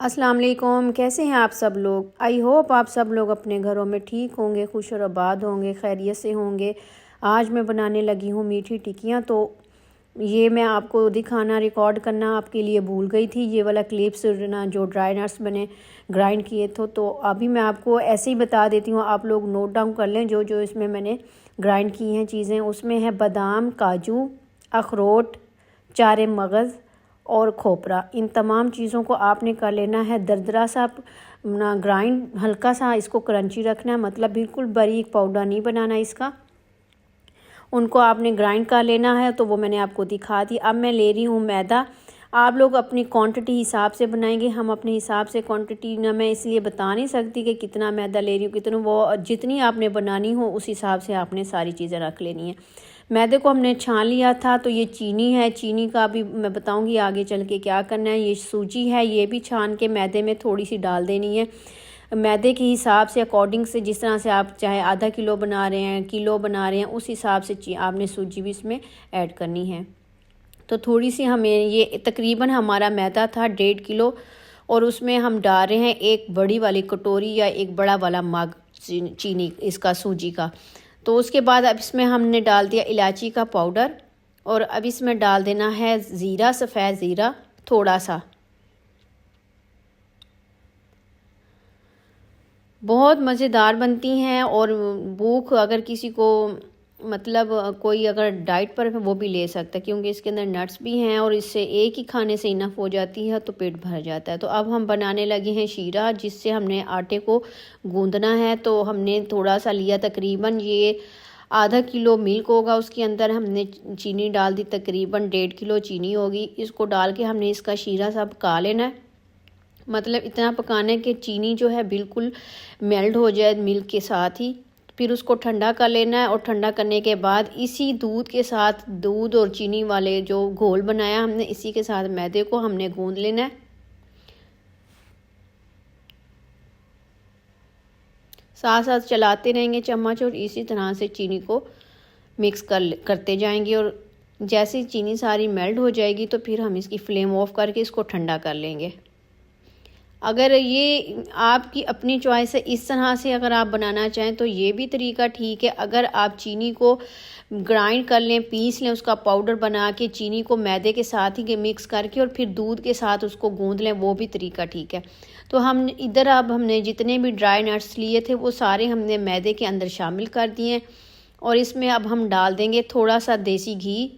अस्सलाम वालेकुम। कैसे हैं आप सब लोग। आई होप आप सब लोग अपने घरों में ठीक होंगे, खुश और आबाद होंगे, खैरियत से होंगे। आज मैं बनाने लगी हूँ मीठी टिक्कियाँ। तो ये मैं आपको दिखाना रिकॉर्ड करना आपके लिए भूल गई थी। ये वाला क्लिप्स ना जो ड्राई नट्स मैंने ग्राइंड किए थे, तो अभी मैं आपको ऐसे ही बता देती हूँ। आप लोग नोट डाउन कर लें जो जो इसमें मैंने ग्राइंड की हैं चीज़ें। उसमें है बादाम, काजू, अखरोट, चारे मगज़ और खोपरा। इन तमाम चीज़ों को आपने कर लेना है दरदरा सा ना ग्राइंड, हल्का सा इसको क्रंची रखना है, मतलब बिल्कुल बारीक पाउडर नहीं बनाना इसका। उनको आपने ग्राइंड कर लेना है। तो वो मैंने आपको दिखा दी। अब मैं ले रही हूँ मैदा। आप लोग अपनी क्वांटिटी हिसाब से बनाएंगे, हम अपने हिसाब से क्वांटिटी ना मैं इसलिए बता नहीं सकती कि कितना मैदा ले रही हूँ कितना, वो जितनी आपने बनानी हो उस हिसाब से आपने सारी चीज़ें रख लेनी है। मैदे को हमने छान लिया था। तो ये चीनी है, चीनी का भी मैं बताऊंगी आगे चल के क्या करना है। ये सूजी है, ये भी छान के मैदे में थोड़ी सी डाल देनी है। मैदे के हिसाब से अकॉर्डिंग से, जिस तरह से आप चाहे आधा किलो बना रहे हैं, किलो बना रहे हैं, उस हिसाब से आपने सूजी भी इसमें ऐड करनी है। तो थोड़ी सी हमें ये तकरीबन हमारा मैदा था 1.5 किलो, और उसमें हम डाल रहे हैं एक बड़ी वाली कटोरी या एक बड़ा वाला मग चीनी इसका, सूजी का। तो उसके बाद अब इसमें हमने डाल दिया इलायची का पाउडर, और अब इसमें डाल देना है ज़ीरा, सफ़ेद ज़ीरा थोड़ा सा। बहुत मज़ेदार बनती हैं। और भूख अगर किसी को, मतलब कोई अगर डाइट पर है वो भी ले सकता है, क्योंकि इसके अंदर नट्स भी हैं और इससे एक ही खाने से इनफ हो जाती है, तो पेट भर जाता है। तो अब हम बनाने लगे हैं शीरा, जिससे हमने आटे को गूंदना है। तो हमने थोड़ा सा लिया, तकरीबन ये आधा किलो मिल्क होगा, उसके अंदर हमने चीनी डाल दी, तकरीबन 1.5 किलो चीनी होगी। इसको डाल के हमने इसका शीरा सा पका लेना है। मतलब इतना पकाना है कि चीनी जो है बिल्कुल मेल्ट हो जाए मिल्क के साथ ही। फिर उसको ठंडा कर लेना है, और ठंडा करने के बाद इसी दूध के साथ, दूध और चीनी वाले जो घोल बनाया हमने, इसी के साथ मैदे को हमने गूंद लेना है। साथ साथ चलाते रहेंगे चम्मच, और इसी तरह से चीनी को मिक्स करते जाएंगे। और जैसे ही चीनी सारी मेल्ट हो जाएगी, तो फिर हम इसकी फ्लेम ऑफ करके इसको ठंडा कर लेंगे। अगर ये आपकी अपनी चॉइस है, इस तरह से अगर आप बनाना चाहें तो ये भी तरीका ठीक है। अगर आप चीनी को ग्राइंड कर लें, पीस लें, उसका पाउडर बना के चीनी को मैदे के साथ ही मिक्स करके और फिर दूध के साथ उसको गूंद लें, वो भी तरीका ठीक है। तो हम इधर अब हमने जितने भी ड्राई नट्स लिए थे वो सारे हमने मैदे के अंदर शामिल कर दिए, और इसमें अब हम डाल देंगे थोड़ा सा देसी घी।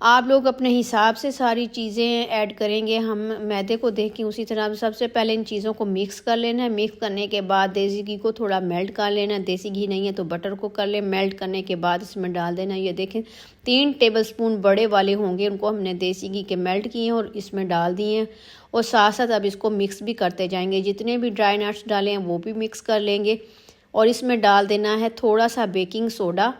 आप लोग अपने हिसाब से सारी चीज़ें ऐड करेंगे। हम मैदे को देख के उसी तरह सबसे पहले इन चीज़ों को मिक्स कर लेना है। मिक्स करने के बाद देसी घी को थोड़ा मेल्ट कर लेना है। देसी घी नहीं है तो बटर को कर ले। मेल्ट करने के बाद इसमें डाल देना। ये देखें 3 टेबलस्पून बड़े वाले होंगे, उनको हमने देसी घी के मेल्ट किए हैं और इसमें डाल दिए हैं। और साथ साथ अब इसको मिक्स भी करते जाएंगे। जितने भी ड्राई नट्स डाले हैं वो भी मिक्स कर लेंगे। और इसमें डाल देना है थोड़ा सा बेकिंग सोडा,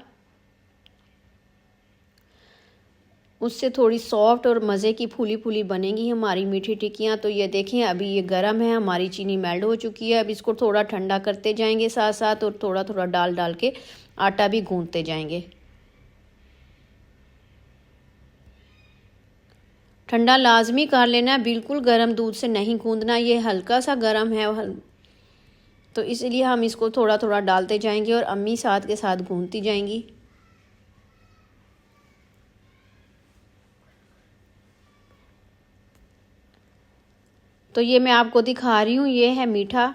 उससे थोड़ी सॉफ्ट और मज़े की फूली फूली बनेंगी हमारी मीठी टिक्कियाँ। तो ये देखें अभी ये गर्म है, हमारी चीनी मेल्ट हो चुकी है। अब इसको थोड़ा ठंडा करते जाएंगे साथ साथ, और थोड़ा थोड़ा डाल डाल के आटा भी गूंथते जाएंगे। ठंडा लाजमी कर लेना है, बिल्कुल गर्म दूध से नहीं गूंदना। ये हल्का सा गर्म है, तो इसलिए हम इसको थोड़ा थोड़ा डालते जाएंगे और अम्मी साथ के साथ गूंथती जाएंगी। तो ये मैं आपको दिखा रही हूँ, ये है मीठा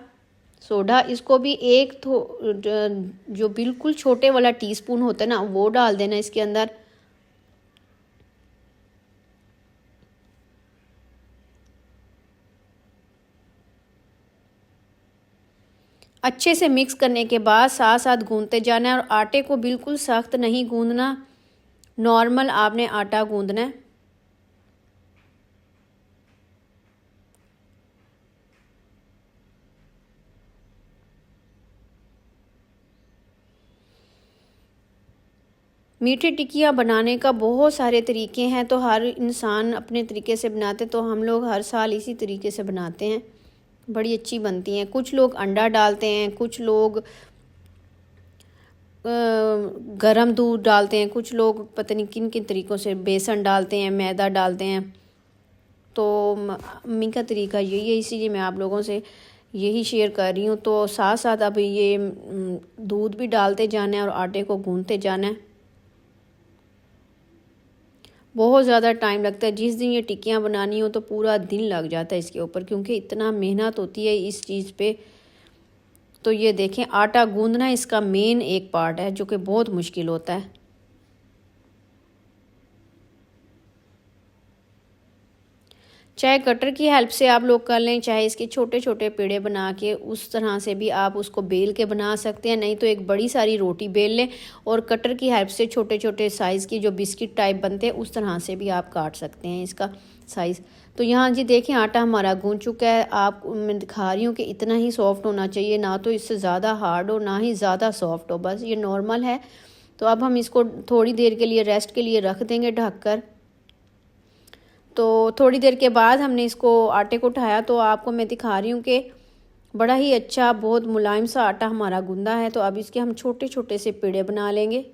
सोडा। इसको भी जो बिल्कुल छोटे वाला टीस्पून होता है ना, वो डाल देना इसके अंदर। अच्छे से मिक्स करने के बाद साथ साथ गूंदते जाना है। और आटे को बिल्कुल सख्त नहीं गूंदना, नॉर्मल आपने आटा गूंदना है। मीठी टिक्कियाँ बनाने का बहुत सारे तरीके हैं, तो हर इंसान अपने तरीके से बनाते। तो हम लोग हर साल इसी तरीके से बनाते हैं, बड़ी अच्छी बनती हैं। कुछ लोग अंडा डालते हैं, कुछ लोग गरम दूध डालते हैं, कुछ लोग पता नहीं किन किन तरीक़ों से बेसन डालते हैं, मैदा डालते हैं। तो अम्मी का तरीका यही है, इसीलिए मैं आप लोगों से यही शेयर कर रही हूँ। तो साथ साथ अब ये दूध भी डालते जाना है और आटे को गूंथते जाना है। बहुत ज़्यादा टाइम लगता है। जिस दिन ये टिक्कियाँ बनानी हो तो पूरा दिन लग जाता है इसके ऊपर, क्योंकि इतना मेहनत होती है इस चीज़ पे। तो ये देखें, आटा गूंदना इसका मेन एक पार्ट है जो कि बहुत मुश्किल होता है। चाहे कटर की हेल्प से आप लोग कर लें, चाहे इसके छोटे छोटे पेड़े बना के उस तरह से भी आप उसको बेल के बना सकते हैं। नहीं तो एक बड़ी सारी रोटी बेल लें और कटर की हेल्प से छोटे छोटे साइज़ की जो बिस्किट टाइप बनते हैं उस तरह से भी आप काट सकते हैं इसका साइज़। तो यहाँ जी देखें, आटा हमारा गूंथ चुका है। आप मैं दिखा रही हूँ कि इतना ही सॉफ्ट होना चाहिए, ना तो इससे ज़्यादा हार्ड हो ना ही ज़्यादा सॉफ्ट हो, बस ये नॉर्मल है। तो अब हम इसको थोड़ी देर के लिए रेस्ट के लिए रख देंगे ढक कर। तो थोड़ी देर के बाद हमने इसको आटे को उठाया तो आपको मैं दिखा रही हूँ कि बड़ा ही अच्छा बहुत मुलायम सा आटा हमारा गूंदा है। तो अब इसके हम छोटे छोटे से पेड़े बना लेंगे।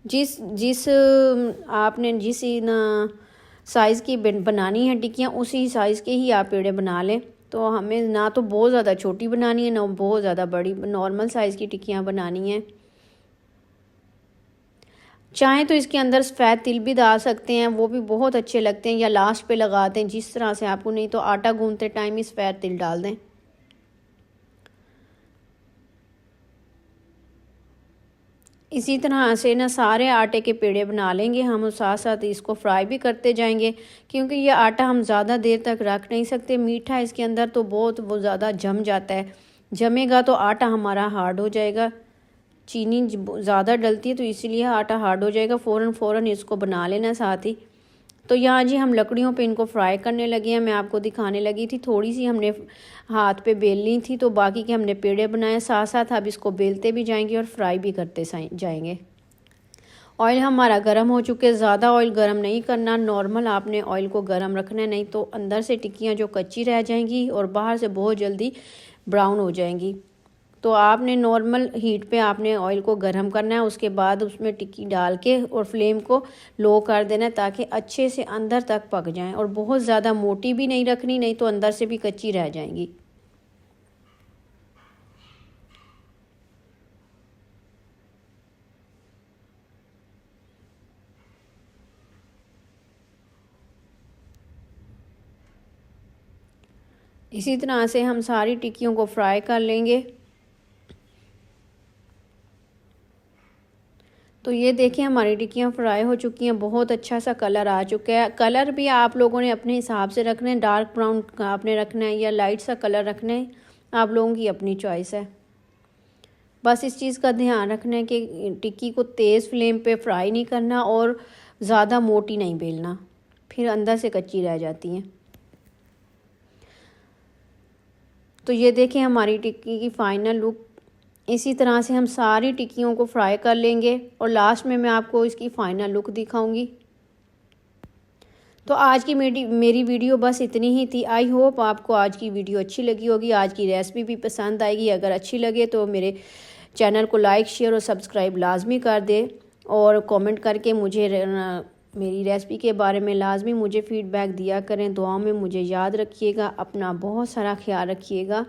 जिस जिस आपने जिस ना साइज़ की बनानी है टिक्कियाँ, उसी साइज़ के ही आप पेड़े बना लें। तो हमें ना तो बहुत ज़्यादा छोटी बनानी है ना बहुत ज़्यादा बड़ी, नॉर्मल साइज़ की टिक्कियाँ बनानी है। चाहें तो इसके अंदर सफ़ेद तिल भी डाल सकते हैं, वो भी बहुत अच्छे लगते हैं, या लास्ट पे लगा दें जिस तरह से आपको। नहीं तो आटा गूंथते टाइम ही सफ़ेद तिल डाल दें। इसी तरह से ना सारे आटे के पेड़े बना लेंगे हम, और साथ साथ इसको फ्राई भी करते जाएंगे, क्योंकि ये आटा हम ज़्यादा देर तक रख नहीं सकते। मीठा इसके अंदर तो बहुत वो ज़्यादा जम जाता है, जमेगा तो आटा हमारा हार्ड हो जाएगा। चीनी ज़्यादा डलती है तो इसीलिए आटा हार्ड हो जाएगा। फ़ौरन इसको बना लेना साथ ही। तो यहाँ जी हम लकड़ियों पे इनको फ्राई करने लगे हैं। मैं आपको दिखाने लगी थी, थोड़ी सी हमने हाथ पे बेलनी थी तो बाकी के हमने पेड़े बनाए। साथ साथ अब इसको बेलते भी जाएंगे और फ्राई भी करते जाएंगे। ऑयल हमारा गर्म हो चुके, ज़्यादा ऑयल गर्म नहीं करना, नॉर्मल आपने ऑयल को गर्म रखना है, नहीं तो अंदर से टिक्कियाँ जो कच्ची रह जाएंगी और बाहर से बहुत जल्दी ब्राउन हो जाएंगी। तो आपने नॉर्मल हीट पे आपने ऑयल को गर्म करना है, उसके बाद उसमें टिक्की डाल के और फ्लेम को लो कर देना है ताकि अच्छे से अंदर तक पक जाएं। और बहुत ज़्यादा मोटी भी नहीं रखनी, नहीं तो अंदर से भी कच्ची रह जाएंगी। इसी तरह से हम सारी टिक्कियों को फ्राई कर लेंगे। तो ये देखें, हमारी टिक्कियाँ फ्राई हो चुकी हैं, बहुत अच्छा सा कलर आ चुका है। कलर भी आप लोगों ने अपने हिसाब से रखना है, डार्क ब्राउन आपने रखना है या लाइट सा कलर रखना है, आप लोगों की अपनी चॉइस है। बस इस चीज़ का ध्यान रखना है कि टिक्की को तेज़ फ्लेम पे फ्राई नहीं करना और ज़्यादा मोटी नहीं बेलना, फिर अंदर से कच्ची रह जाती हैं। तो ये देखें हमारी टिक्की की फ़ाइनल लुक। इसी तरह से हम सारी टिक्कियों को फ्राई कर लेंगे और लास्ट में मैं आपको इसकी फ़ाइनल लुक दिखाऊंगी। तो आज की मेरी वीडियो बस इतनी ही थी। आई होप आपको आज की वीडियो अच्छी लगी होगी, आज की रेसिपी भी पसंद आएगी। अगर अच्छी लगे तो मेरे चैनल को लाइक शेयर और सब्सक्राइब लाजमी कर दे, और कमेंट करके मुझे मेरी रेसिपी के बारे में लाजमी मुझे फ़ीडबैक दिया करें। दुआओं में मुझे याद रखिएगा, अपना बहुत सारा ख्याल रखिएगा।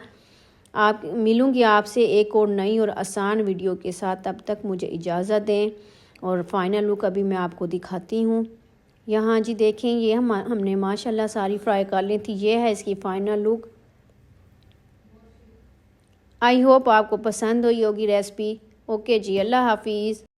आप मिलूँगी आपसे एक और नई और आसान वीडियो के साथ। तब तक मुझे इजाज़त दें। और फाइनल लुक अभी मैं आपको दिखाती हूँ। यहाँ जी देखें, ये हमने माशाल्लाह सारी फ्राई कर ली थी। ये है इसकी फ़ाइनल लुक। आई होप आपको पसंद हुई होगी रेसिपी। ओके जी, अल्लाह हाफिज़।